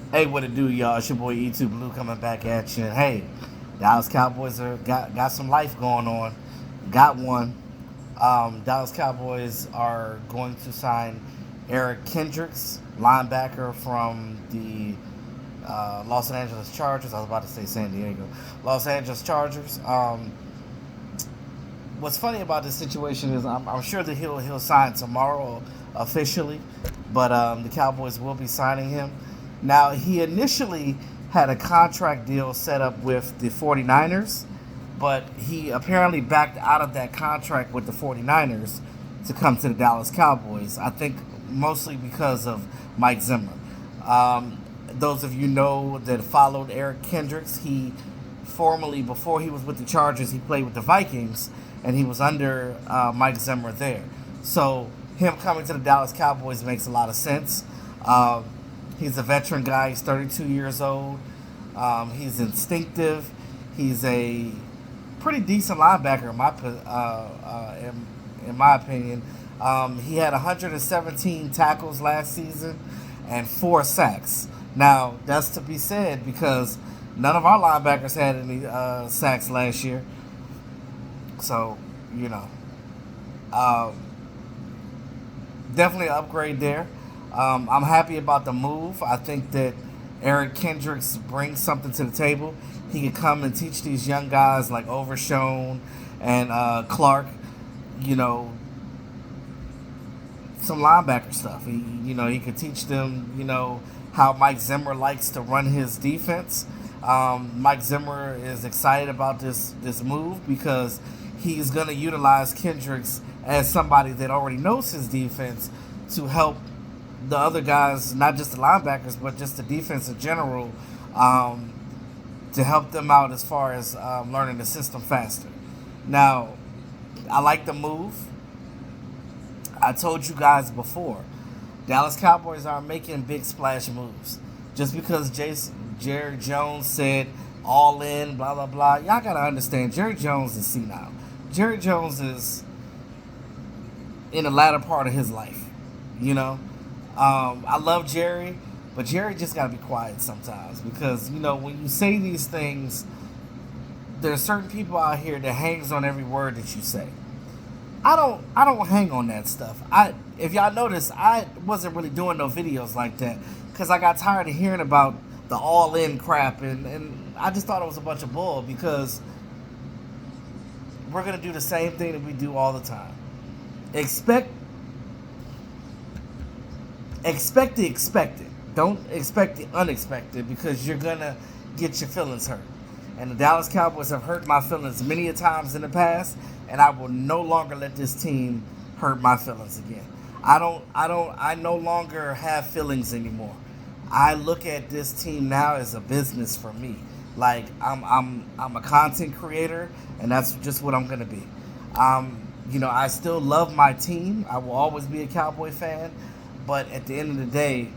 Hey, what it do, y'all? It's your boy E2 Blue coming back at you. Hey, Dallas Cowboys got some life going on. Got one. Dallas Cowboys are going to sign Eric Kendricks, linebacker from the Los Angeles Chargers. I was about to say San Diego. Los Angeles Chargers. What's funny about this situation is I'm sure that he'll sign tomorrow officially, but the Cowboys will be signing him. Now, he initially had a contract deal set up with the 49ers, but he apparently backed out of that contract with the 49ers to come to the Dallas Cowboys. I think mostly because of Mike Zimmer. Those of you know that followed Eric Kendricks, he formerly, before he was with the Chargers, he played with the Vikings, and he was under Mike Zimmer there. So him coming to the Dallas Cowboys makes a lot of sense. Um, he's a veteran guy. He's 32 years old. He's instinctive. He's a pretty decent linebacker in my opinion. He had 117 tackles last season and 4 sacks. Now that's to be said because none of our linebackers had any sacks last year. So you know, um, definitely an upgrade there. I'm happy about the move. I think that Eric Kendricks brings something to the table. He could come and teach these young guys like Overshone and Clark, you know, some linebacker stuff. He could teach them, how Mike Zimmer likes to run his defense. Mike Zimmer is excited about this move because he's going to utilize Kendricks as somebody that already knows his defense to help the other guys, not just the linebackers, but just the defense in general, um, to help them out as far as learning the system faster. Now, I like the move. I told you guys before, Dallas Cowboys are making big splash moves. Just because Jerry Jones said all in, blah, blah, blah, y'all got to understand, Jerry Jones is senile. Jerry Jones is in the latter part of his life, you know? I love Jerry, but Jerry just got to be quiet sometimes because, when you say these things, there's certain people out here that hangs on every word that you say. I don't hang on that stuff. If y'all notice, I wasn't really doing no videos like that because I got tired of hearing about the all in crap and I just thought it was a bunch of bull because we're gonna do the same thing that we do all the time. Expect expect the expected. Don't expect the unexpected because you're gonna get your feelings hurt. And the Dallas Cowboys have hurt my feelings many a times in the past, and I will no longer let this team hurt my feelings again. I no longer have feelings anymore. I look at this team now as a business for me. Like I'm a content creator, and that's just what I'm gonna be. I still love my team. I will always be a Cowboy fan, but at the end of the day,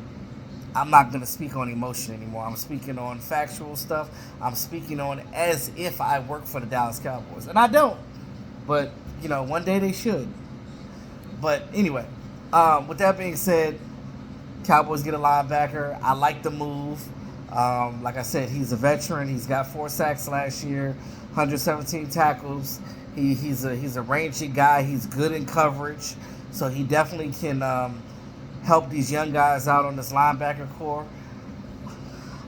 I'm not going to speak on emotion anymore. I'm speaking on factual stuff. I'm speaking on as if I work for the Dallas Cowboys. And I don't. But, one day they should. But anyway, with that being said, Cowboys get a linebacker. I like the move. Like I said, he's a veteran. He's got 4 sacks last year, 117 tackles. He's a rangy guy. He's good in coverage. So he definitely can help these young guys out on this linebacker core.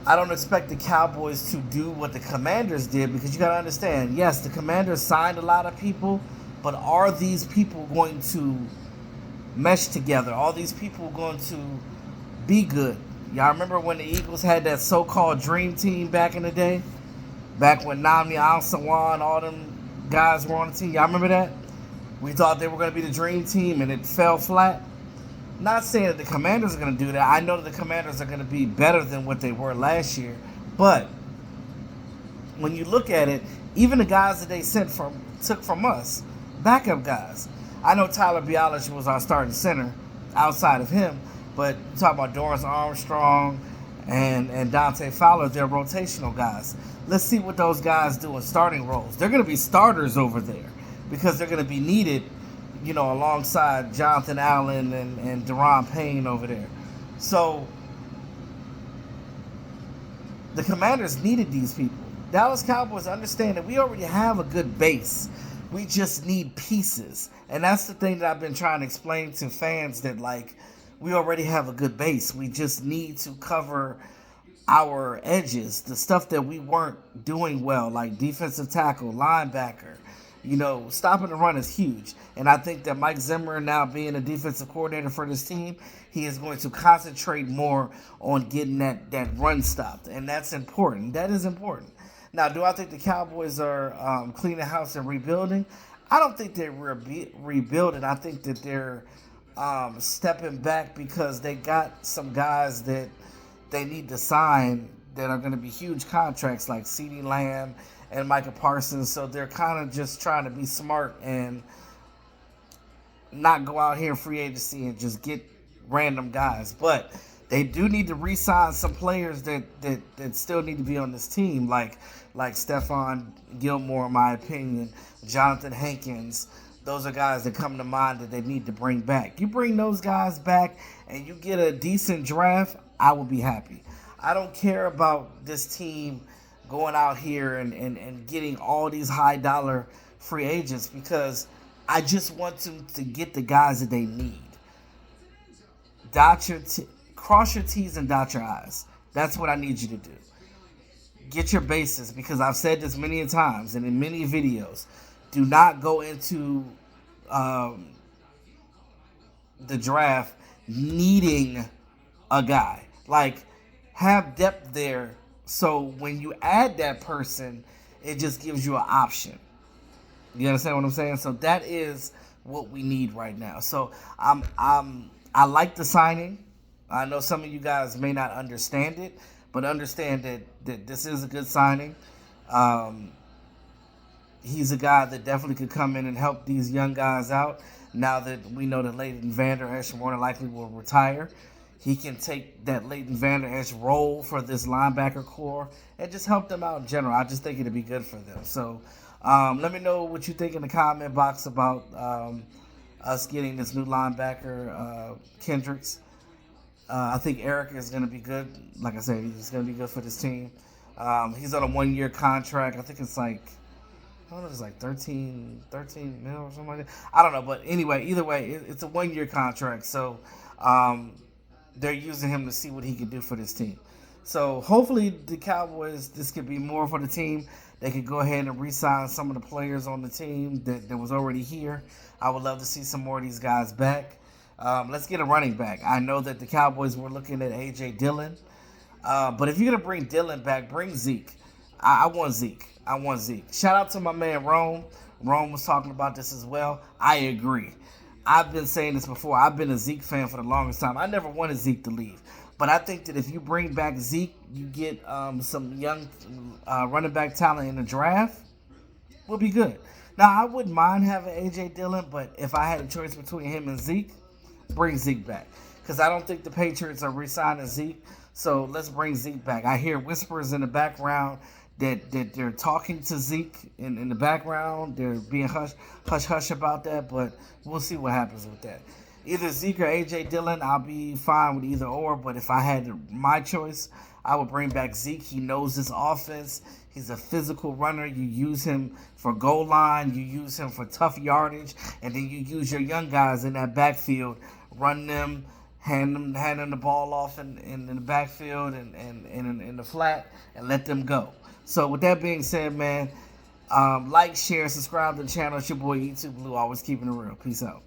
I don't expect the Cowboys to do what the Commanders did because you got to understand, yes, the Commanders signed a lot of people, but are these people going to mesh together? Are these people going to be good? Y'all remember when the Eagles had that so-called dream team back in the day? Back when Nami Al-Sawan, all them guys were on the team. Y'all remember that? We thought they were going to be the dream team and it fell flat. Not saying that the Commanders are going to do that. I know that the Commanders are going to be better than what they were last year. But when you look at it, even the guys that they took from us, backup guys. I know Tyler Bialic was our starting center outside of him, but you talk about Dorrance Armstrong and Dante Fowler, they're rotational guys. Let's see what those guys do in starting roles. They're going to be starters over there because they're going to be needed, alongside Jonathan Allen and Deron Payne over there. So The Commanders needed these people. Dallas Cowboys understand that we already have a good base. We just need pieces. And that's the thing that I've been trying to explain to fans, that like we already have a good base. We just need to cover our edges, the stuff that we weren't doing well, like defensive tackle, linebacker. Stopping the run is huge. And I think that Mike Zimmer, now being a defensive coordinator for this team, he is going to concentrate more on getting that run stopped. And that's important. That is important. Now, do I think the Cowboys are cleaning house and rebuilding? I don't think they're rebuilding. I think that they're stepping back because they got some guys that they need to sign that are going to be huge contracts, like CeeDee Lamb and Micah Parsons. So they're kind of just trying to be smart and not go out here in free agency and just get random guys. But they do need to re-sign some players that still need to be on this team, like Stephon Gilmore, in my opinion, Jonathan Hankins. Those are guys that come to mind that they need to bring back. You bring those guys back and you get a decent draft, I will be happy. I don't care about this team going out here and getting all these high dollar free agents, because I just want to get the guys that they need. Cross your T's and dot your I's. That's what I need you to do. Get your bases, because I've said this many times and in many videos. Do not go into the draft needing a guy. Like, have depth there, so when you add that person, it just gives you an option. You understand what I'm saying? So that is what we need right now. So I like the signing. I know some of you guys may not understand it, but understand that this is a good signing. He's a guy that definitely could come in and help these young guys out. Now that we know that Leighton Vander Esch more than likely will retire, he can take that Leighton Vander Esch role for this linebacker core and just help them out in general. I just think it'd be good for them. So let me know what you think in the comment box about us getting this new linebacker, Kendricks. I think Eric is going to be good. Like I said, he's going to be good for this team. He's on a 1-year contract. I think it's like, I don't know, it's like 13 mil or something like that. I don't know, but anyway, either way, it's a 1-year contract. So they're using him to see what he can do for this team. So hopefully the Cowboys, this could be more for the team. They could go ahead and re-sign some of the players on the team that was already here. I would love to see some more of these guys back. Let's get a running back. I know that the Cowboys were looking at A.J. Dillon. But if you're going to bring Dillon back, bring Zeke. I want Zeke. Shout out to my man Rome. Rome was talking about this as well. I agree. I've been saying this before. I've been a Zeke fan for the longest time. I never wanted Zeke to leave. But I think that if you bring back Zeke, you get some young running back talent in the draft, we'll be good. Now, I wouldn't mind having A.J. Dillon, but if I had a choice between him and Zeke, bring Zeke back. Because I don't think the Patriots are re-signing Zeke, so let's bring Zeke back. I hear whispers in the background that they're talking to Zeke in the background. They're being hush about that, but we'll see what happens with that. Either Zeke or A.J. Dillon, I'll be fine with either or, but if I had my choice, I would bring back Zeke. He knows this offense. He's a physical runner. You use him for goal line. You use him for tough yardage. And then you use your young guys in that backfield, run them, hand them the ball off in the backfield and in the flat, and let them go. So with that being said, man, like, share, subscribe to the channel. It's your boy YouTube Blue, always keeping it real. Peace out.